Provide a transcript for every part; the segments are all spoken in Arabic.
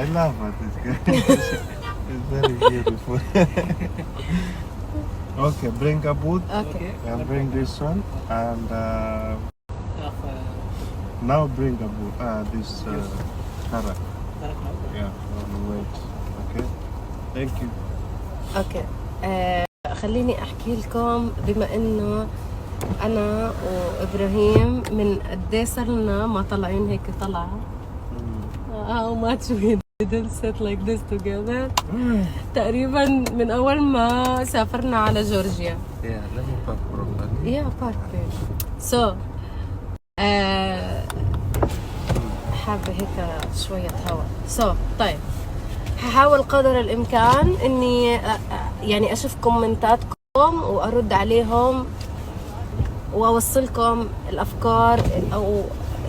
I love it. It's very beautiful. Okay, bring a boot Okay. and bring this one and now bring a boot. This carrot. Yeah, wait. Okay. Thank you. اوكي. خليني احكي لكم بما انه انا وابراهيم من قد ايه صرنا ما طالعين هيك طلعه. How much we didn't sit like this together. تقريبا من اول ما سافرنا على جورجيا. Yeah, let me park properly. Yeah, park there. So حابة هيك شوية هواء. So طيب هحاول قدر الإمكان إني يعني أشوف كومنتاتكم وأرد عليهم وأوصلكم الأفكار، أو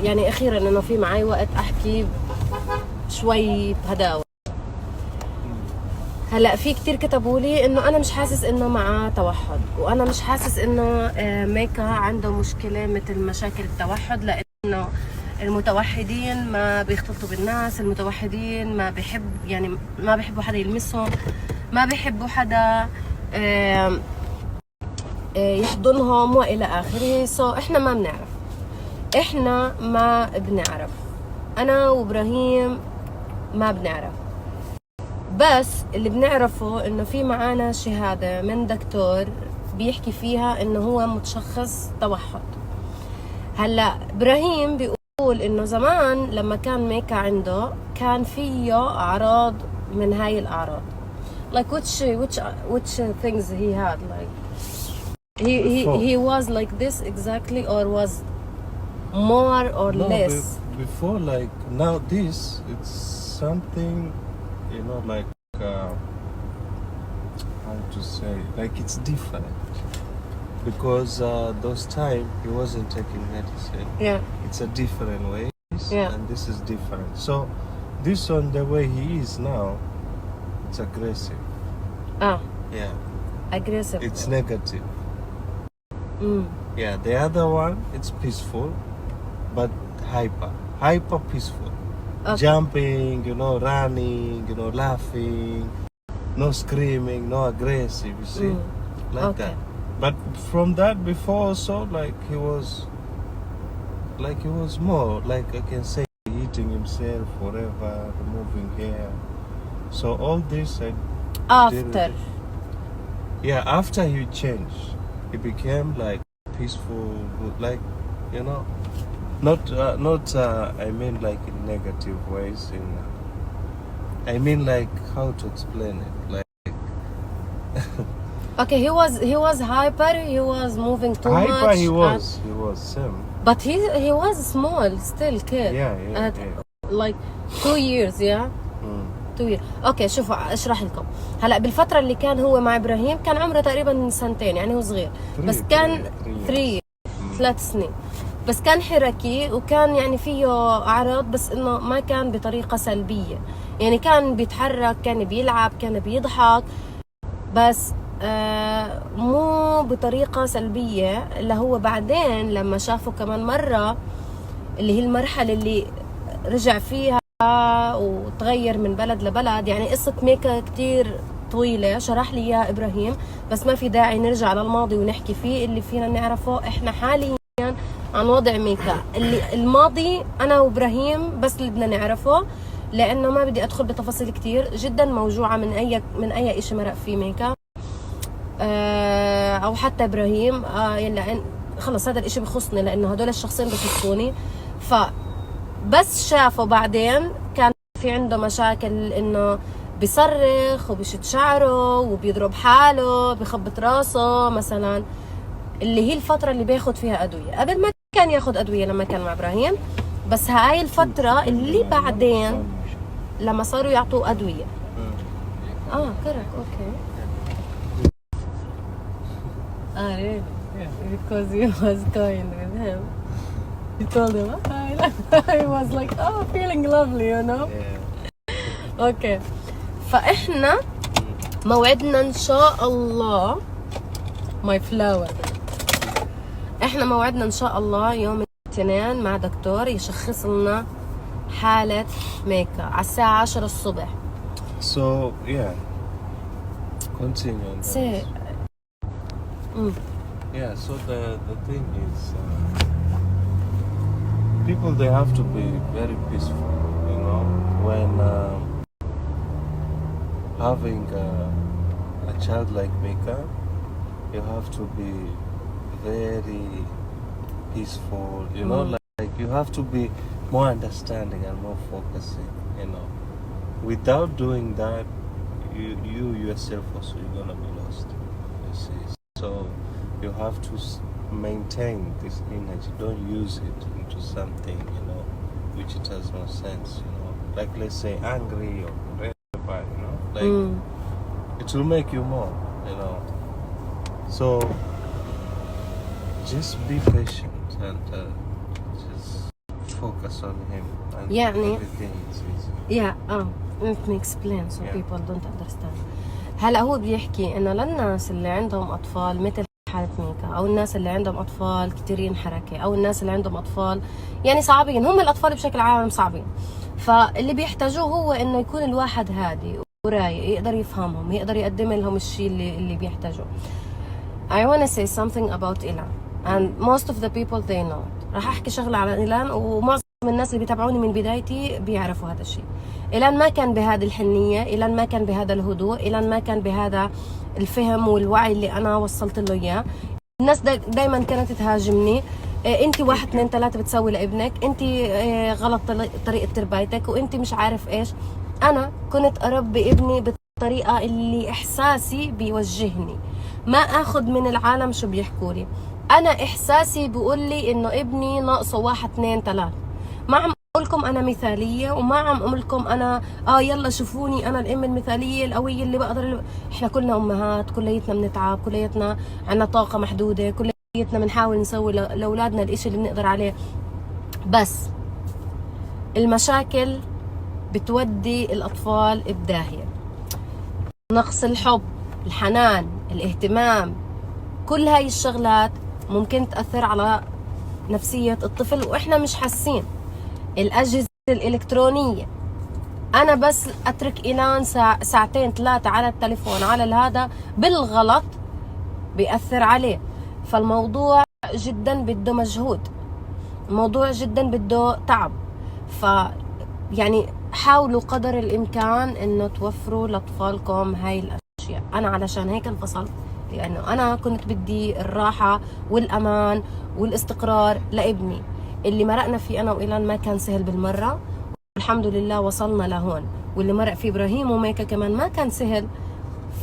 يعني أخيرا إنه في معي وقت أحكي شوي بهداوة. هلا في كتير كتبوا لي إنه أنا مش حاسس إنه معاه توحد، وأنا مش حاسس إنه ميكا عنده مشكلة مثل مشاكل التوحد، لأنه المتوحدين ما بيختلطوا بالناس، المتوحدين ما بيحب يعني ما بيحبوا حدا يلمسهم، ما بيحبوا حدا يحضنهم والى اخره. سو احنا ما بنعرف، احنا ما بنعرف، انا وابراهيم ما بنعرف، بس اللي بنعرفه انه في معانا شهادة من دكتور بيحكي فيها انه هو متشخص توحد. هلا ابراهيم بيقول انه زمان لما كان ميكا عنده كان فيه اعراض من هاي الاعراض. Like which things he had, like he was like this exactly, or was more or less? Before, like now, it's something, like how to say, like it's different because those time he wasn't taking medicine. Yeah. It's a different way. Yeah. And this is different. So this one, the way he is now, it's aggressive. Yeah. Aggressive. It's negative. Mm. Yeah, the other one, it's peaceful, but hyper peaceful. Okay. Jumping, running, laughing, no screaming, no aggressive, you see, like Okay. that. But from that before also, like he was more, like I can say, eating himself forever, removing hair. So all this I After. Yeah, after he changed, he became like peaceful, like not I mean like in negative ways. I mean like how to explain it, like. Okay, he was hyper. He was moving too much. Hyper, he was same. But he was small still kid. Yeah. Like 2 years, yeah. 2 years. اوكي شوفوا اشرح لكم. هلا بالفتره اللي كان هو مع ابراهيم كان عمره تقريبا سنتين، يعني هو صغير، بس كان 3 سنين، بس كان حركي وكان يعني فيه اعراض، بس انه ما كان بطريقه سلبيه، يعني كان بيتحرك، كان بيلعب، كان بيضحك، بس مو بطريقه سلبيه. اللي هو بعدين لما شافه كمان مره، اللي هي المرحله اللي رجع فيها وتغير من بلد لبلد، يعني قصة ميكا كتير طويلة شرح لي إياها إبراهيم، بس ما في داعي نرجع للماضي ونحكي فيه. اللي فينا نعرفه إحنا حاليا عن وضع ميكا، اللي الماضي أنا وإبراهيم بس اللي بدنا نعرفه، لأنه ما بدي أدخل بتفاصيل كتير. جدا موجوعة من أي إشي مرق فيه ميكا أو حتى إبراهيم، لأن خلص هذا الإشي بخصني، لأنه هدول الشخصين بخصوني. بس شافه بعدين كان في عنده مشاكل، انه بيصرخ وبيشد شعره وبيضرب حاله، بيخبط راسه مثلا، اللي هي الفترة اللي بياخد فيها أدوية. قبل ما كان ياخد أدوية لما كان مع إبراهيم، بس هاي الفترة اللي بعدين لما صاروا يعطوه أدوية. كرك اوكي. Really? Yeah. Because you was going with him. You told him, I was like, feeling lovely, Yeah. Okay. فإحنا موعدنا إن شاء الله my flower. إحنا موعدنا إن شاء الله يوم الاثنين مع دكتور يشخص لنا حالة ميكا على الساعة 10 الصبح. So yeah, continue. On Say. Yeah. So the thing is, people, they have to be very peaceful. You know, when having a child like Mika, you have to be very peaceful. You know, like you have to be more understanding and more focusing. You know, without doing that, you yourself also, you're gonna be lost. You see, so you have to maintain this energy. Don't use it into something, you know, which it has no sense. You know, like let's say angry or whatever. You know, like it will make you more. You know, so just be patient and just focus on him. And يعني everything is easy. let me explain so Yeah. people don't understand. هلا هو بيحكي انه للناس اللي عندهم اطفال مثل حالة ميكا، او الناس اللي عندهم اطفال كتيرين حركة، او الناس اللي عندهم اطفال يعني صعبين، هم الاطفال بشكل عام صعبين، فاللي بيحتاجوه هو انه يكون الواحد هادي ورايق، يقدر يفهمهم، يقدر يقدم لهم الشيء اللي بيحتاجوه. I wanna say something about إيلان and most of the people they know it. راح احكي شغلة على إيلان، ومعظم الناس اللي بيتابعوني من بدايتي بيعرفوا هذا الشيء. إيلان ما كان بهذه الحنية، إيلان ما كان بهذا الهدوء، إيلان ما كان بهذا الفهم والوعي اللي أنا وصلت له إياه. الناس دايما كانت تهاجمني، انت 1 2 3 بتسوي لابنك، انت غلط طريقة تربيتك، وانت مش عارف ايش. انا كنت اربي ابني بالطريقة اللي احساسي بيوجهني، ما اخذ من العالم شو بيحكوا لي. انا احساسي بيقول لي انه ابني ناقصه 1 2 3. ما عم اقول لكم انا مثاليه، وما عم اقول لكم انا يلا شوفوني انا الام المثاليه القويه اللي بقدر. احنا كلنا امهات، كليتنا بنتعب، كليتنا عندنا طاقه محدوده، كليتنا بنحاول نسوي لاولادنا الاشي اللي بنقدر عليه. بس المشاكل بتودي الاطفال بداهيه. نقص الحب، الحنان، الاهتمام، كل هاي الشغلات ممكن تأثر على نفسية الطفل وإحنا مش حاسين. الأجهزة الإلكترونية، أنا بس أترك إيلان ساعتين 3 على التليفون على هذا بالغلط بيأثر عليه. فالموضوع جدا بده مجهود، الموضوع جدا بده تعب. يعني حاولوا قدر الإمكان إنه توفروا لأطفالكم هاي الأشياء. أنا علشان هيك انفصلت، لأنه أنا كنت بدي الراحة والأمان والاستقرار لابني. اللي مرقنا فيه أنا وإيلان ما كان سهل بالمرة، والحمد لله وصلنا لهون. واللي مرق فيه إبراهيم وميكا كمان ما كان سهل،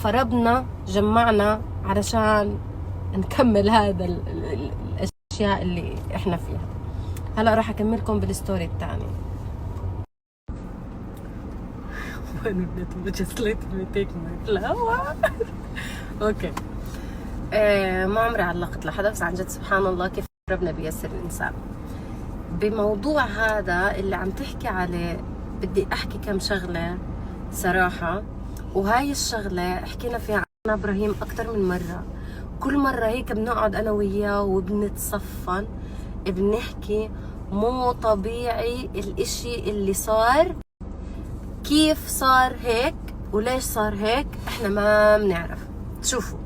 فربنا جمعنا علشان نكمل هذا الأشياء اللي إحنا فيها. هلأ راح أكملكم بالستوري الثاني. just let me take my flower. اوكي. ما عمري علقت لحدا، بس عن جد سبحان الله كيف ربنا بيسر الانسان. بموضوع هذا اللي عم تحكي عليه بدي احكي كم شغله صراحه، وهاي الشغله حكينا فيها انا ابراهيم اكثر من مره. كل مره هيك بنقعد انا وياه وبنتصفن بنحكي مو طبيعي الاشي اللي صار، كيف صار هيك وليش صار هيك احنا ما بنعرف. شوفوا،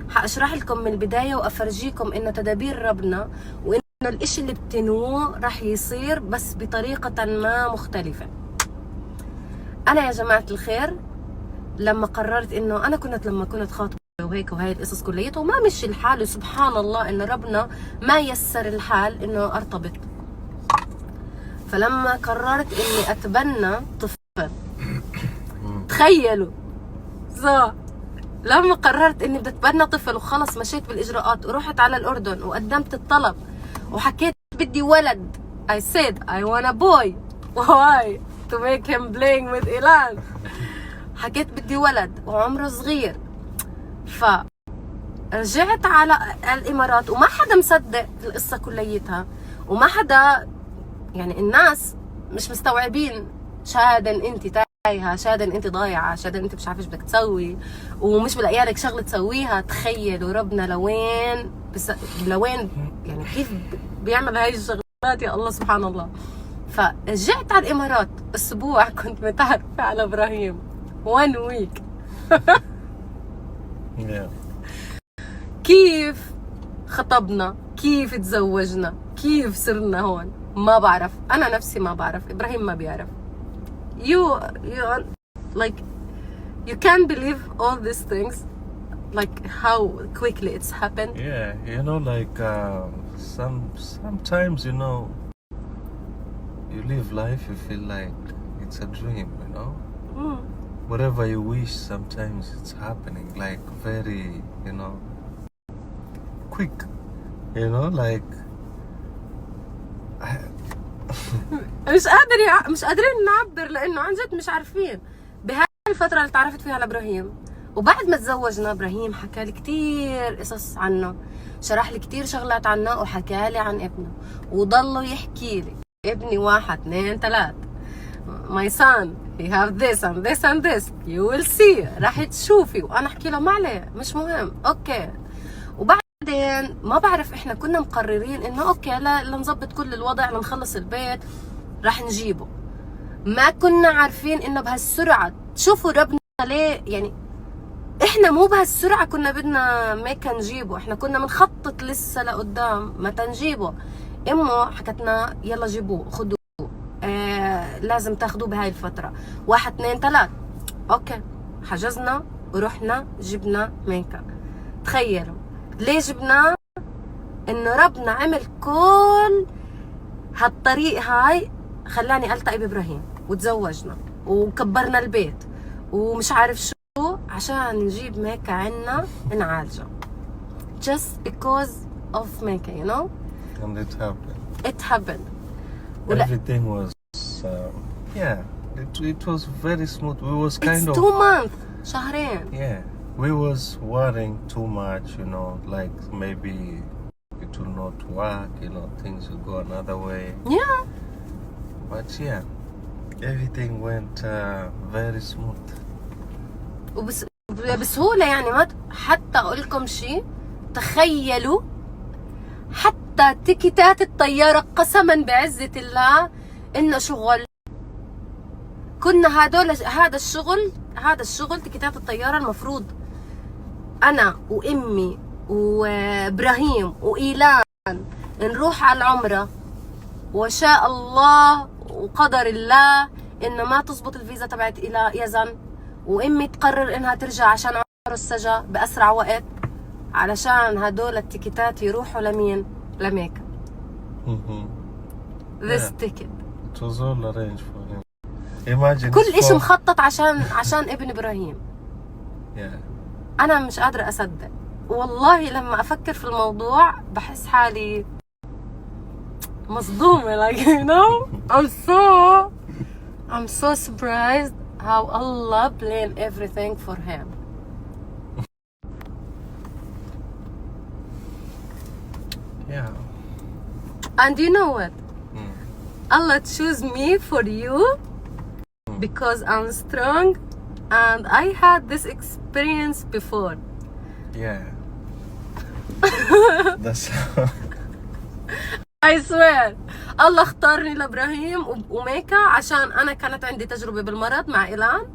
حاشرح لكم من البدايه وافرجيكم انه تدابير ربنا، وانه الاشي اللي بتنووه راح يصير بس بطريقه ما مختلفه. انا يا جماعه الخير لما قررت انه انا لما كنت خاطبه وهيك وهي القصص كليتها وما مشي الحال، وسبحان الله انه ربنا ما يسر الحال انه ارتبط. فلما قررت اني اتبنى طفل، تخيلوا صح، لما قررت اني بدي اتبنى طفل وخلص مشيت بالاجراءات ورحت على الاردن وقدمت الطلب وحكيت بدي ولد. I said I want a boy. Why? To make him playing with إيلان. حكيت بدي ولد وعمره صغير. فرجعت على الامارات وما حدا مصدق القصه كليتها، وما حدا يعني الناس مش مستوعبين. شادن انت تايهه، شادن انت ضايعه، شادن انت مش عارفه ايش بدك تسوي ومش بلاقيه لك شغله تسويها. تخيلوا ربنا لوين يعني كيف بيعمل هاي الشغلات، يا الله سبحان الله. فرجعت على الإمارات أسبوع كنت متعرفة على إبراهيم 1 week. Yeah. كيف خطبنا، كيف تزوجنا، كيف صرنا هون ما بعرف. أنا نفسي ما بعرف، إبراهيم ما بيعرف. You like you can't believe all these things, like how quickly it's happened. Yeah, you know, like sometimes, you know, you live life, you feel like it's a dream, you know. Whatever you wish, sometimes it's happening, like very, you know, quick, you know, like مش قادرين نعبر، لانه عن جد مش عارفين. بهاي الفتره اللي تعرفت فيها على ابراهيم، وبعد ما تزوجنا ابراهيم حكى لي كثير قصص عنه، شرح لي كثير شغلات عنه، وحكى لي عن ابنه، وضله يحكي لي ابني 1 2 3 my son he have this and this and this you will see، راح تشوفي. وانا احكي له ما عليه مش مهم اوكي. وبعدين ما بعرف احنا كنا مقررين انه اوكي لا نظبط كل الوضع لنخلص البيت راح نجيبه. ما كنا عارفين انه بهالسرعه. شوفوا ربنا ليه، يعني احنا مو بهالسرعه كنا بدنا ميكا نجيبه، احنا كنا بنخطط لسه لقدام متى نجيبه. امه حكتنا يلا جيبوه خدوه، لازم تاخدوه بهاي الفتره 1 2 3 اوكي. حجزنا ورحنا جبنا ميكا. تخيلوا ليه جبناه؟ انه ربنا عمل كل هالطريق هاي خلاني التقي بابراهيم وتزوجنا وكبرنا البيت ومش عارف شو عشان نجيب ميكا عنا نعالجه. Just because of ميكا you know. and it happened. It happened. Everything was yeah, it was very smooth. We was kind It's of 2 months. شهرين. yeah, we was worrying too much, you know, like maybe it will not work, you know, things will go another way. Yeah. But yeah, everything went very smooth. بسهولة يعني. ما حتى أقول لكم شيء، تخيلوا حتى تيكيتات الطيارة قسما بعزة الله إنه شغل. كنا هذا الشغل تيكيتات الطيارة المفروض أنا وأمي وإبراهيم وإيلان نروح على العمرة، وشاء الله وقدر الله إنه ما تزبط الفيزا تبعت إلى يزن، وأمي تقرر إنها ترجع عشان عرسها بأسرع وقت، علشان هدول التيكيتات يروحوا لمين؟ لميكا. This ticket. It was all arranged for him. Imagine. كل إشي مخطط عشان ابن إبراهيم. Yeah. أنا مش قادرة أصدق والله. لما أفكر في الموضوع بحس حالي مصدومة. like you know I'm so surprised how Allah planned everything for him. Yeah. And you know what? Allah choose me for you because I'm strong and I had this experience before. Yeah. That's I swear الله اختارني لابراهيم وميكا عشان انا كانت عندي تجربه بالمرض مع إيلان،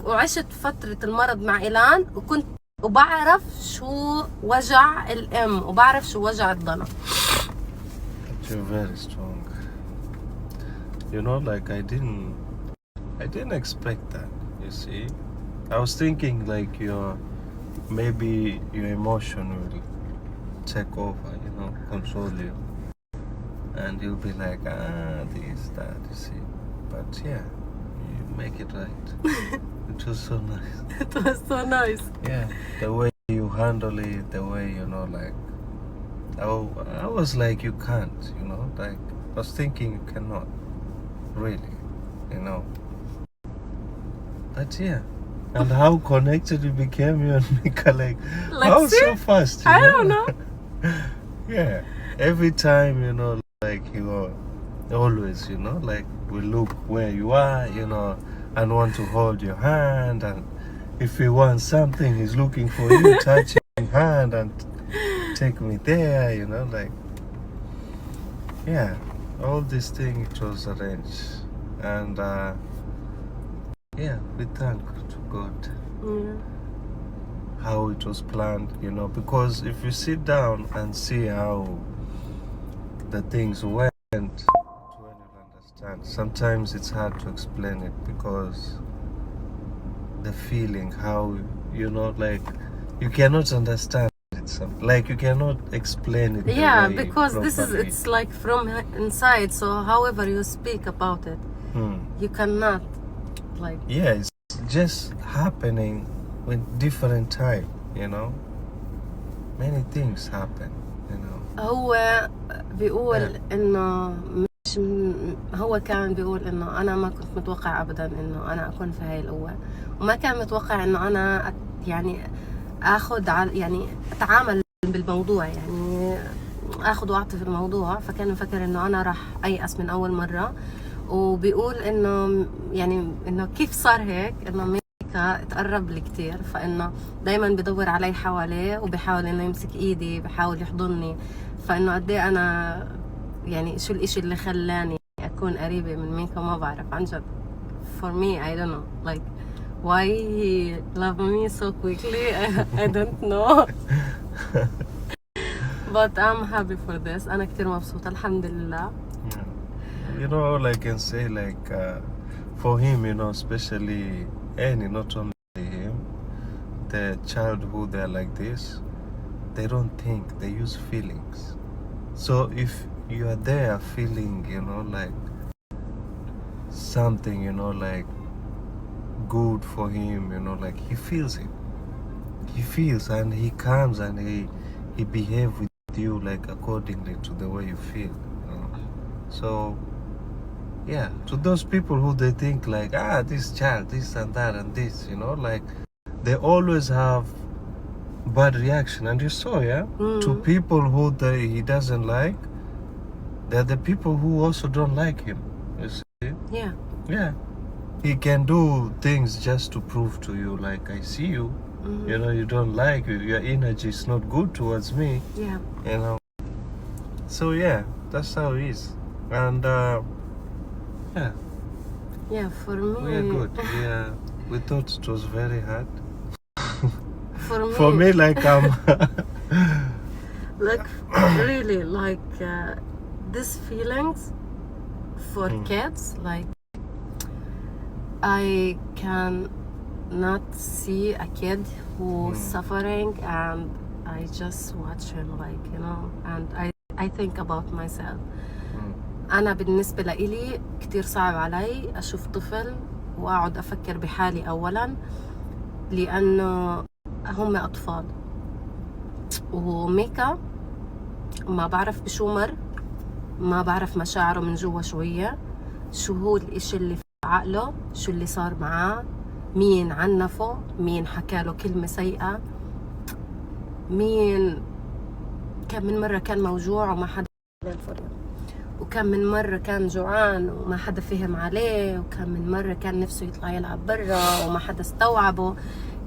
وعشت فتره المرض مع إيلان، وكنت وبعرف شو وجع الام وبعرف شو وجع الضنا. You're very strong. You know, like I didn't expect that. You see, I was thinking like maybe your emotion will take over, you know, control you, and you'll be like this, that, you see. But yeah, you make it right. It was so nice. It was so nice. Yeah, the way you handle it, the way, you know, like I was like, you can't, you know, like I was thinking you cannot really, you know. But yeah, and how connected we became, you and Mika, like how so fast, you I know? don't know. Yeah, every time, you know, like you are always, you know, like we look where you are, you know, and want to hold your hand, and if he wants something, he's looking for you, touching hand and take me there, you know, like yeah, all this thing, it was arranged. And yeah, we thank to God Yeah. how it was planned, you know, because if you sit down and see how the things went, when you'll understand. Sometimes it's hard to explain it because the feeling, how, you know, like you cannot understand it. Like you cannot explain it. Yeah, the way because this is, properly. it's like from inside, so however you speak about it, you cannot, like, Yeah, it's just happening with different time, you know. Many things happen, you know. هو بيقول انه مش هو كان بيقول انه انا ما كنت متوقع ابدا انه انا اكون في هاي القوة، وما كان متوقع انه انا يعني اخذ يعني اتعامل بالموضوع، يعني اخذ واعطي في الموضوع. فكان مفكر انه انا راح ايأس من اول مرة. وبيقول انه يعني انه كيف صار هيك، انه ميكا تقرب لي كتير، فانه دايما بدور علي حواليه وبحاول انه يمسك ايدي، بحاول يحضني. فانه قد ايه انا يعني شو الاشي اللي خلاني اكون قريبة من ميكا ما بعرف عن جد. For me I don't know like why he love me so quickly. I don't know. But I'm happy for this. أنا كتير مبسوطة الحمد لله. You know, all I can say, like, for him, you know, especially any, not only him, the childhood, they're like this, they don't think, they use feelings. So if you are there feeling, you know, like something, you know, like good for him, you know, like he feels it. He feels and he comes and he behaves with you like accordingly to the way you feel, you know. So yeah, to those people who they think like, this child, this and that and this, you know, like they always have bad reaction. And you saw, yeah, to people who he doesn't like, they're the people who also don't like him, you see. Yeah. Yeah, he can do things just to prove to you, like, I see you, you know, you don't like, your energy is not good towards me. Yeah. You know, so yeah, that's how it is. And yeah, Yeah, for me. we are good. Yeah, we thought it was very hard. For me, like like really, like these feelings for kids, like I can not see a kid who's suffering and I just watch him, like, you know, and I think about myself. أنا بالنسبة لإلي كتير صعب علي أشوف طفل وأقعد أفكر بحالي أولاً، لأنه هم أطفال. وميكا ما بعرف بشو مر، ما بعرف مشاعره من جوا شوية، شو هو الإشي اللي في عقله، شو اللي صار معاه، مين عنفه، مين حكاله كلمة سيئة، مين كم من مرة كان موجوع وما حدا، وكم من مرة كان جوعان وما حدا فهم عليه، وكم من مرة كان نفسه يطلع يلعب برا وما حدا استوعبه،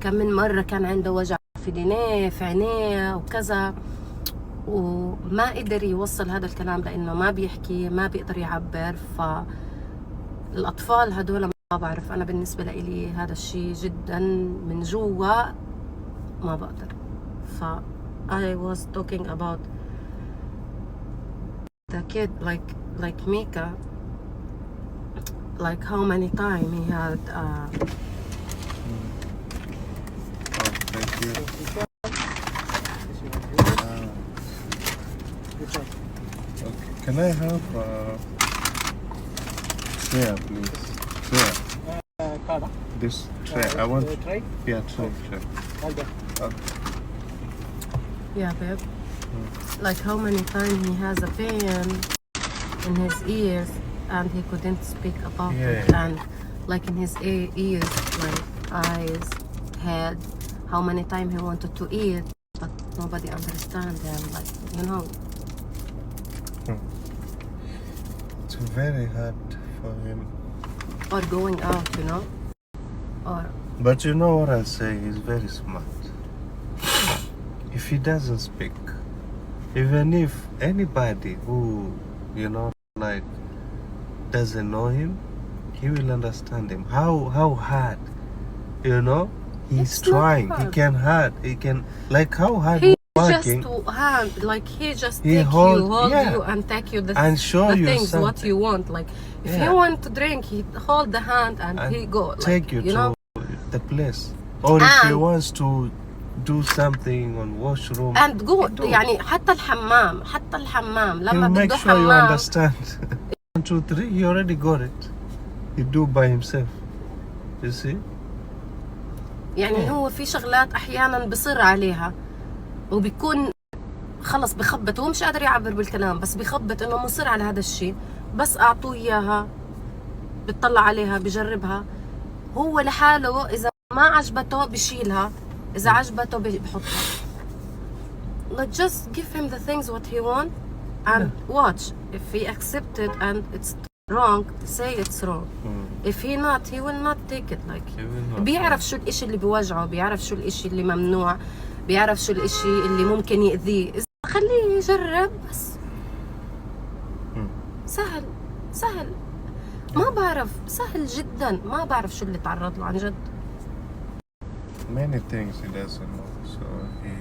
كم من مرة كان عنده وجع في عينيه وكذا، وما قدر يوصل هذا الكلام لأنه ما بيحكي، ما بيقدر يعبر. فالأطفال هدول ما بعرف، أنا بالنسبة لي هذا الشيء جدا من جوا ما بقدر. ف I was talking about the kid like Mika, like how many time he had thank you. Okay, can I have tray, please? Tray. This tray. I want. Try. Yeah, tray. All that. Okay. yeah babe, like how many time he has a pain in his ears and he couldn't speak about it, and like in his ears, like eyes, head, how many time he wanted to eat but nobody understand him, like, you know. It's very hard for him. Or going out, you know, or But you know what I'll say? He's very smart. If he doesn't speak, even if anybody who, you know, like doesn't know him, he will understand him. How hard, you know? He's It's not trying. He hard. can hard. He can like how hard He working just hand, like he just He take hold- you, hold yeah. you, and take you and show the you things what something. you want. Like if Yeah. you want to drink, he hold the hand and, And he go. Like, take you, you to know. the place. Or if he And- wants to do something on washroom, And go he do. يعني حتى الحمام لما He'll make بده sure you حمام. understand. 1, 2, 3, he already got it. He do by himself. You see? يعني هو في شغلات احيانا بصر عليها وبيكون خلص بخبط، هو مش قادر يعبر بالكلام بس بخبط انه مصر على هذا الشيء، بس اعطوه اياها بتطلع عليها بجربها هو لحاله، اذا ما عجبته بشيلها، اذا عجبته بحطها. Like just give him the things what he want and watch. If he accept it and it's wrong, say it's wrong. If he not, he will not take it. Like He will not. بيعرف شو الاشي اللي بيوجعه، بيعرف شو الاشي اللي ممنوع، بيعرف شو الاشي اللي ممكن يأذيه، إذا خليه يجرب بس. سهل سهل، ما بعرف، سهل جدا، ما بعرف شو اللي تعرض له عن جد. Many things he doesn't know, so he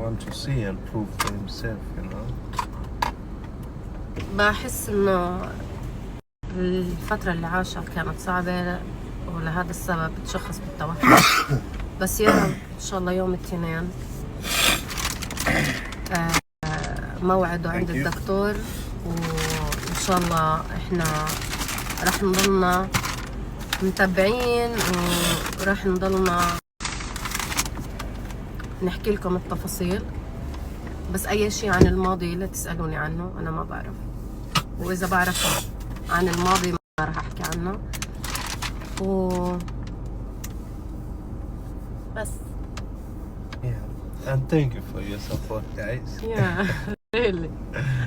want to see and prove for himself, you know. بحس انه الفترة اللي عاشها كانت صعبة ولهذا السبب تشخص بالتوحد. بس يا رب ان شاء الله يوم الاثنين موعده عند الدكتور، وان شاء الله احنا رح نضلنا متابعين ورح نضلنا نحكي لكم التفاصيل. بس اي شيء عن الماضي لا تسألوني عنه، انا ما بعرف، واذا بعرف عن الماضي ما رح احكي عنه. بس Yeah. And thank you for your support, guys. يا really.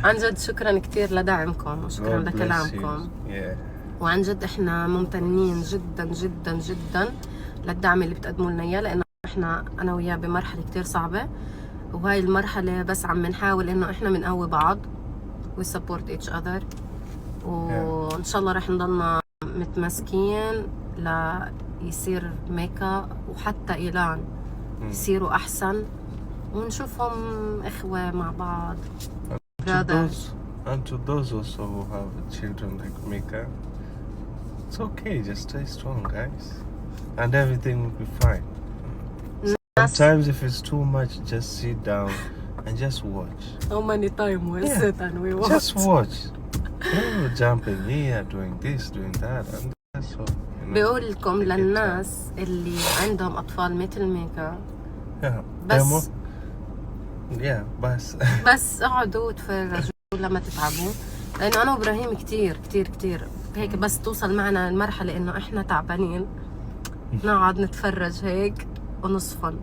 عن جد شكرا كثير لدعمكم وشكرا God bless لكلامكم، you. Yeah. وعن جد احنا ممتنين جدا جدا جدا للدعم اللي بتقدموا لنا اياه، لانه احنا انا وياه بمرحله كثير صعبه، وهاي المرحله بس عم نحاول انه احنا بنقوي بعض we support each other، وان شاء الله رح نضلنا متماسكين ليصير ميكا وحتى إيلان يصيروا احسن ونشوفهم اخوه مع بعض. And to those also who have children like Mika, it's okay, just stay strong, guys, and everything will be fine. Sometimes if it's too much, just sit down and just watch. How many times we sit and we watch? Just watch. Jumping here, doing this, doing that, and that's all. You know? بقول لكم Take your للناس اللي عندهم اطفال مثل ميكا، Yeah. بس بس بس اقعدوا وتفرجوا لما تتعبوا، لانه انا وابراهيم كتير كتير كتير هيك بس توصل معنا المرحله انه احنا تعبانين نقعد نتفرج هيك ونصفن.